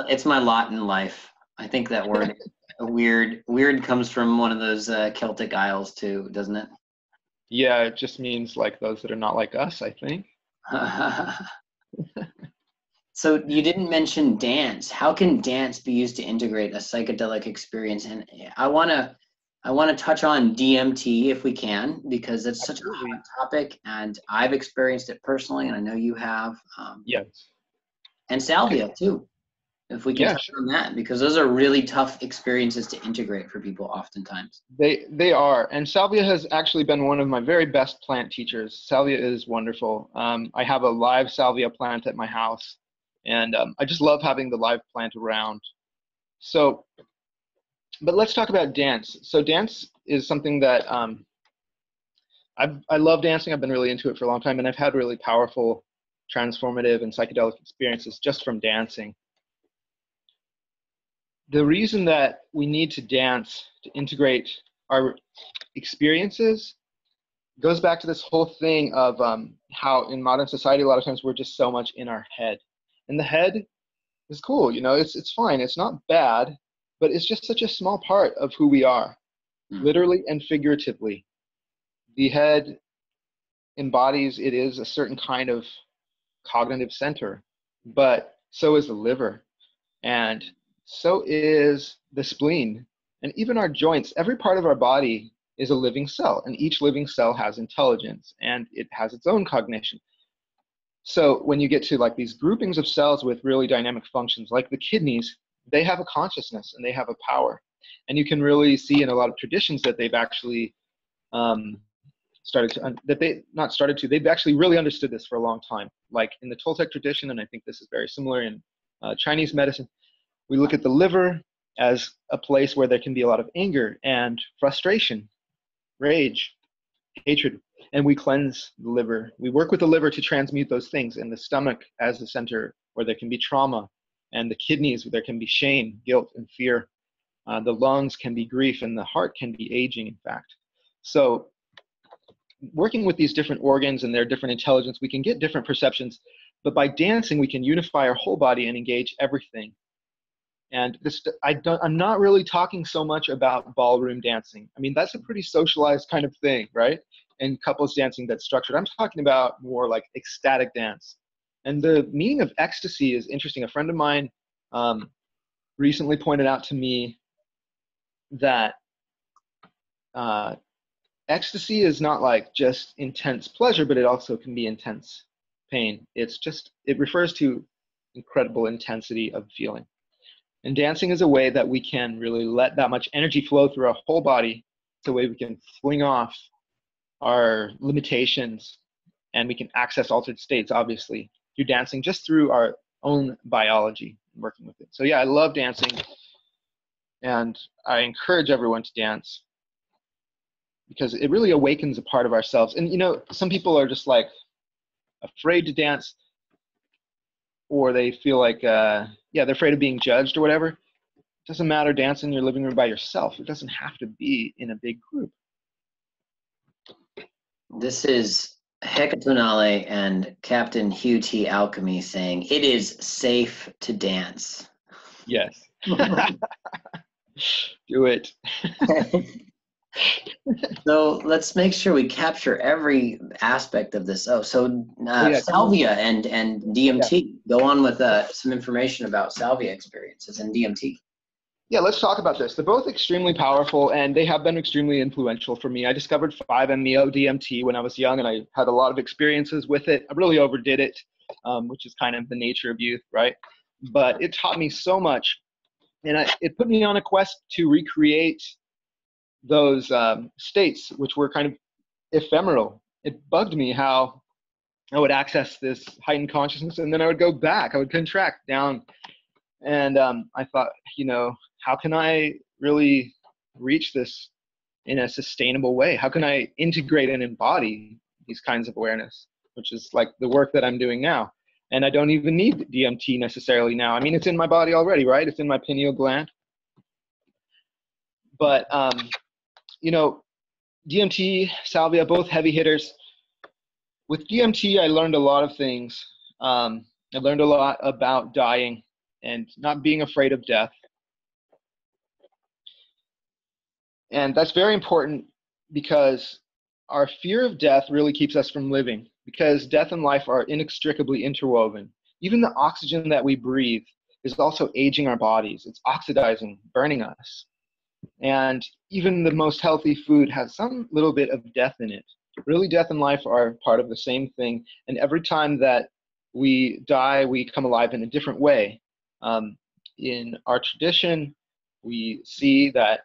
It's my lot in life. I think that word weird comes from one of those Celtic isles too, doesn't it? Yeah, it just means like those that are not like us, I think. So you didn't mention dance. How can dance be used to integrate a psychedelic experience? And I want to touch on DMT if we can, because it's such a hot topic, and I've experienced it personally, and I know you have. Yes. And Salvia too, if we can touch on that, because those are really tough experiences to integrate for people oftentimes. They are, and Salvia has actually been one of my very best plant teachers. Salvia is wonderful. I have a live Salvia plant at my house, and I just love having the live plant around. So, but let's talk about dance. So dance is something that I love dancing. I've been really into it for a long time, and I've had really powerful transformative and psychedelic experiences just from dancing. The reason that we need to dance to integrate our experiences goes back to this whole thing of how in modern society a lot of times we're just so much in our head. And the head is cool, it's fine, it's not bad, but it's just such a small part of who we are, literally and figuratively. The head embodies, it is a certain kind of cognitive center, but so is the liver, and so is the spleen, and even our joints. Every part of our body is a living cell, and each living cell has intelligence, and it has its own cognition. So when you get to like these groupings of cells with really dynamic functions, like the kidneys, they have a consciousness and they have a power, and you can really see in a lot of traditions that they've actually they've actually really understood this for a long time. Like in the Toltec tradition, and I think this is very similar in Chinese medicine, we look at the liver as a place where there can be a lot of anger and frustration, rage, hatred, and we cleanse the liver. We work with the liver to transmute those things, and the stomach as the center where there can be trauma, and the kidneys where there can be shame, guilt, and fear. The lungs can be grief, and the heart can be aging, in fact. So working with these different organs and their different intelligence, we can get different perceptions, but by dancing, we can unify our whole body and engage everything. And I'm not really talking so much about ballroom dancing. I mean, that's a pretty socialized kind of thing, right? And couples dancing that's structured. I'm talking about more like ecstatic dance. And the meaning of ecstasy is interesting. A friend of mine recently pointed out to me that ecstasy is not like just intense pleasure, but it also can be intense pain. It refers to incredible intensity of feeling. And dancing is a way that we can really let that much energy flow through our whole body. It's a way we can fling off our limitations, and we can access altered states, obviously, through dancing, just through our own biology and working with it. So yeah, I love dancing, and I encourage everyone to dance because it really awakens a part of ourselves. And you know, some people are just like afraid to dance, or they feel like yeah, they're afraid of being judged or whatever. It doesn't matter, dance in your living room by yourself. It doesn't have to be in a big group. This is Ehekatonalli and Captain Hugh T Alkemi saying, "It is safe to dance." Yes. Do it. So let's make sure we capture every aspect of this. Salvia and DMT. Yeah. Go on with some information about salvia experiences and DMT. Yeah, let's talk about this. They're both extremely powerful, and they have been extremely influential for me. I discovered 5-MeO DMT when I was young, and I had a lot of experiences with it. I really overdid it, which is kind of the nature of youth, right? But it taught me so much, and it put me on a quest to recreate those states, which were kind of ephemeral. It bugged me how I would access this heightened consciousness, and then I would go back. I would contract down. And I thought, you know, how can I really reach this in a sustainable way? How can I integrate and embody these kinds of awareness, which is like the work that I'm doing now? And I don't even need DMT necessarily now. I mean, it's in my body already, right? It's in my pineal gland. But, you know, DMT, salvia, both heavy hitters. With DMT, I learned a lot of things. I learned a lot about dying and not being afraid of death. And that's very important because our fear of death really keeps us from living, because death and life are inextricably interwoven. Even the oxygen that we breathe is also aging our bodies. It's oxidizing, burning us. And even the most healthy food has some little bit of death in it. Really, death and life are part of the same thing. And every time that we die, we come alive in a different way. In our tradition, we see that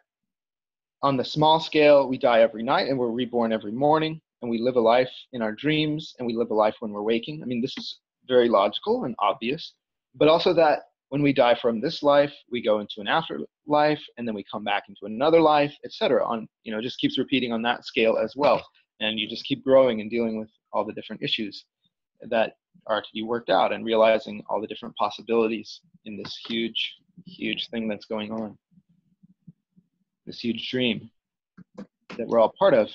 on the small scale, we die every night and we're reborn every morning, and we live a life in our dreams, and we live a life when we're waking. I mean, this is very logical and obvious, but also that when we die from this life, we go into an afterlife, and then we come back into another life, etc. On, you know, just keeps repeating on that scale as well. And you just keep growing and dealing with all the different issues that are to be worked out, and realizing all the different possibilities in this huge, huge thing that's going on. This huge dream that we're all part of.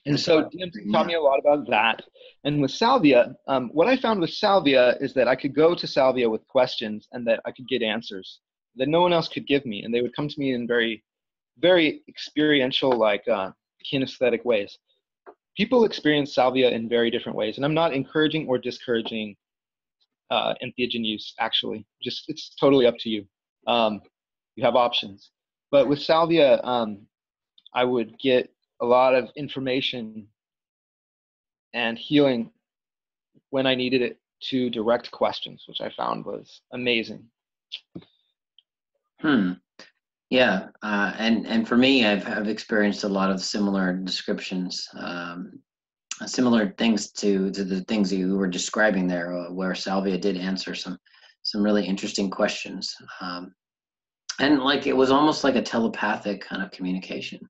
And so DMT taught me a lot about that. And with salvia, what I found with salvia is that I could go to salvia with questions, and that I could get answers that no one else could give me. And they would come to me in very, very experiential, like kinesthetic ways. People experience salvia in very different ways. And I'm not encouraging or discouraging entheogen use, actually. Just, it's totally up to you. You have options. But with salvia, I would get a lot of information and healing when I needed it to direct questions, which I found was amazing. Yeah, and for me, I've experienced a lot of similar descriptions, similar things to the things you were describing there, where salvia did answer some really interesting questions. And like, it was almost like a telepathic kind of communication.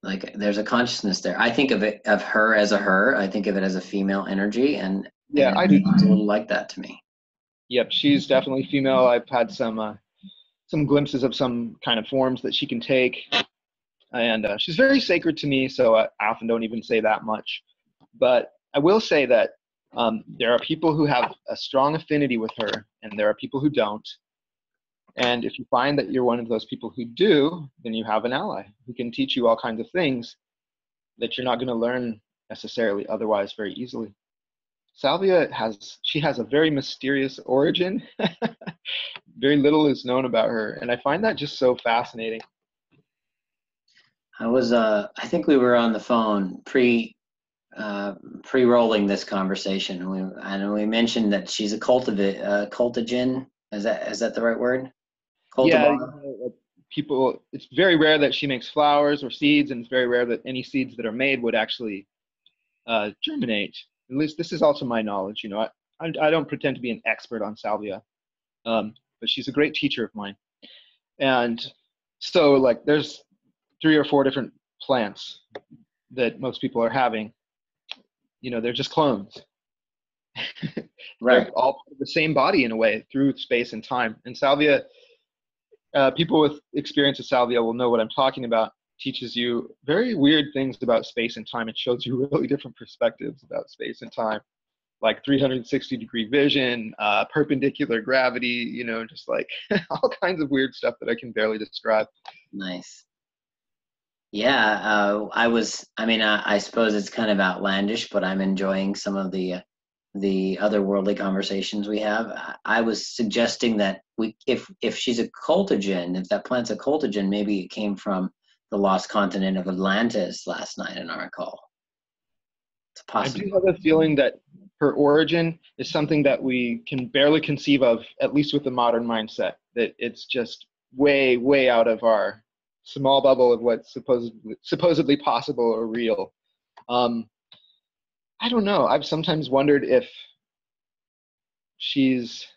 Like, there's a consciousness there. I think of her as a her. I think of it as a female energy, and yeah, I do. It's a little like that to me. Yep, she's definitely female. I've had some glimpses of some kind of forms that she can take, and she's very sacred to me. So I often don't even say that much, but I will say that there are people who have a strong affinity with her, and there are people who don't. And if you find that you're one of those people who do, then you have an ally who can teach you all kinds of things that you're not going to learn necessarily otherwise very easily. Salvia has a very mysterious origin. Very little is known about her, and I find that just so fascinating. I think we were on the phone pre-rolling this conversation, and we mentioned that she's a cultigen. Is that the right word? Cultivar? Yeah, people. It's very rare that she makes flowers or seeds, and it's very rare that any seeds that are made would actually germinate. At least this is also my knowledge. You know, I don't pretend to be an expert on salvia, but she's a great teacher of mine. And so like there's 3 or 4 different plants that most people are having. You know, they're just clones. Right. They're all part of the same body in a way through space and time. And salvia, people with experience with salvia will know what I'm talking about. Teaches you very weird things about space and time. It shows you really different perspectives about space and time, like 360-degree vision, perpendicular gravity, you know, just like all kinds of weird stuff that I can barely describe. Nice. Yeah, I suppose it's kind of outlandish, but I'm enjoying some of the otherworldly conversations we have. I was suggesting that if she's a cultigen, if that plant's a cultigen, maybe it came from the lost continent of Atlantis last night in our call. It's possible. I do have a feeling that her origin is something that we can barely conceive of, at least with the modern mindset, that it's just way, way out of our small bubble of what's supposedly possible or real. I don't know. I've sometimes wondered if she's...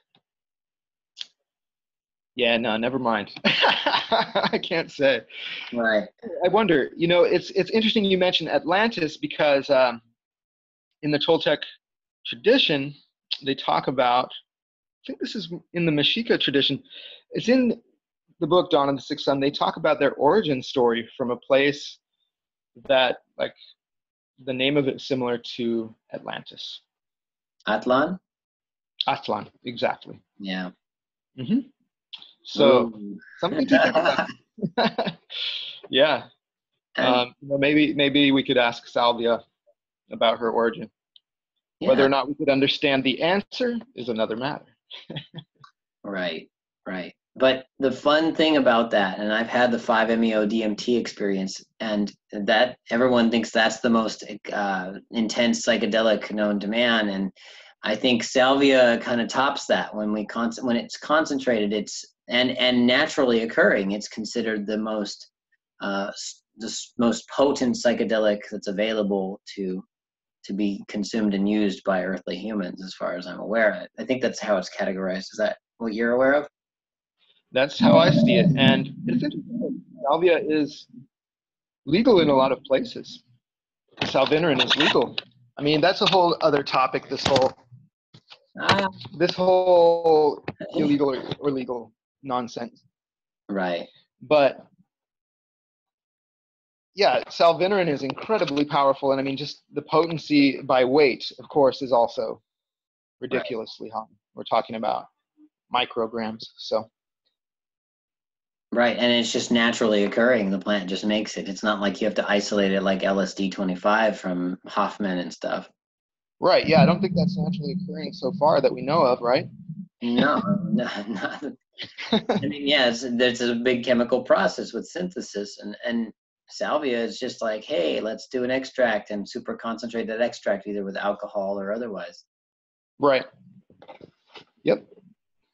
Yeah, no, never mind. I can't say. Right. I wonder, you know, it's interesting you mentioned Atlantis because in the Toltec tradition, they talk about, I think this is in the Mexica tradition, it's in the book Dawn of the Sixth Sun, they talk about their origin story from a place that, like, the name of it is similar to Atlantis. Atlan? Atlan, exactly. Yeah. Mm-hmm. So, something to think about. Yeah. Maybe we could ask Salvia about her origin. Yeah. Whether or not we could understand the answer is another matter. Right. But the fun thing about that, and I've had the 5-MeO DMT experience, and that everyone thinks that's the most intense psychedelic known to man, and I think salvia kind of tops that. When it's concentrated, it's and naturally occurring, it's considered the most potent psychedelic that's available to be consumed and used by earthly humans, as far as I'm aware. I think that's how it's categorized. Is that what you're aware of? That's how I see it. And it's interesting. Salvia is legal in a lot of places. Salvinerin is legal. I mean, that's a whole other topic, this whole illegal or legal nonsense. Right. But yeah, salvinerin is incredibly powerful. And I mean, just the potency by weight, of course, is also ridiculously high. We're talking about micrograms. So. Right, and it's just naturally occurring. The plant just makes it. It's not like you have to isolate it like LSD-25 from Hoffman and stuff. Right, yeah, I don't think that's naturally occurring so far that we know of, right? No, not. I mean, yeah, there's a big chemical process with synthesis, and salvia is just like, hey, let's do an extract and super concentrate that extract either with alcohol or otherwise. Right. Yep.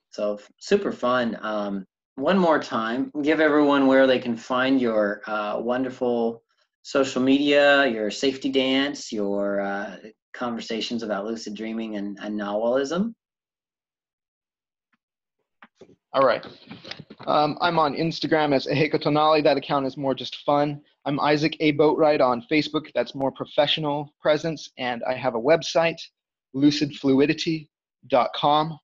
So super fun. One more time, give everyone where they can find your wonderful social media, your safety dance, your conversations about lucid dreaming and Nahualism. All right. I'm on Instagram as Ehekatonalli. That account is more just fun. I'm Isaac A Boatright on Facebook. That's more professional presence. And I have a website, lucidfluidity.com.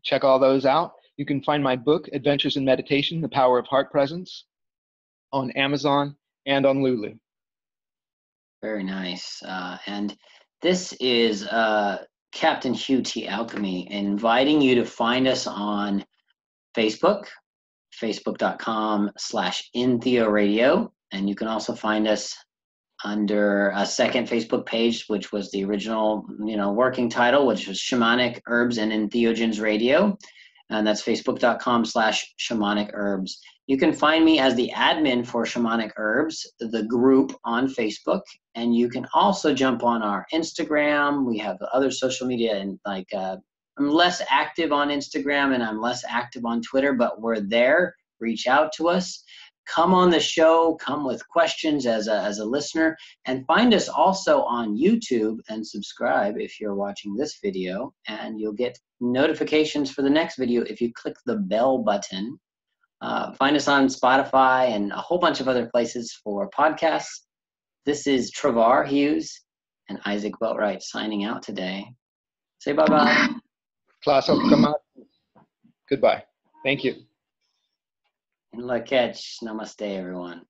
Check all those out. You can find my book, Adventures in Meditation, The Power of Heart Presence, on Amazon and on Lulu. Very nice. And this is Capt Hugh T Alkemi inviting you to find us on Facebook, facebook.com/EntheoRadio. And you can also find us under a second Facebook page, which was the original, working title, which was Shamanic Herbs and Entheogens Radio. And that's facebook.com/shamanic herbs. You can find me as the admin for Shamanic Herbs, the group on Facebook. And you can also jump on our Instagram. We have other social media, and I'm less active on Instagram and I'm less active on Twitter, but we're there. Reach out to us. come on the show, come with questions as a listener, and find us also on YouTube and subscribe if you're watching this video, and you'll get notifications for the next video if you click the bell button. Find us on Spotify and a whole bunch of other places for podcasts. This is Trevahr Hughes and Isaac A Boatright signing out today. Say bye-bye. Goodbye. Thank you. And la catch. Namaste, everyone.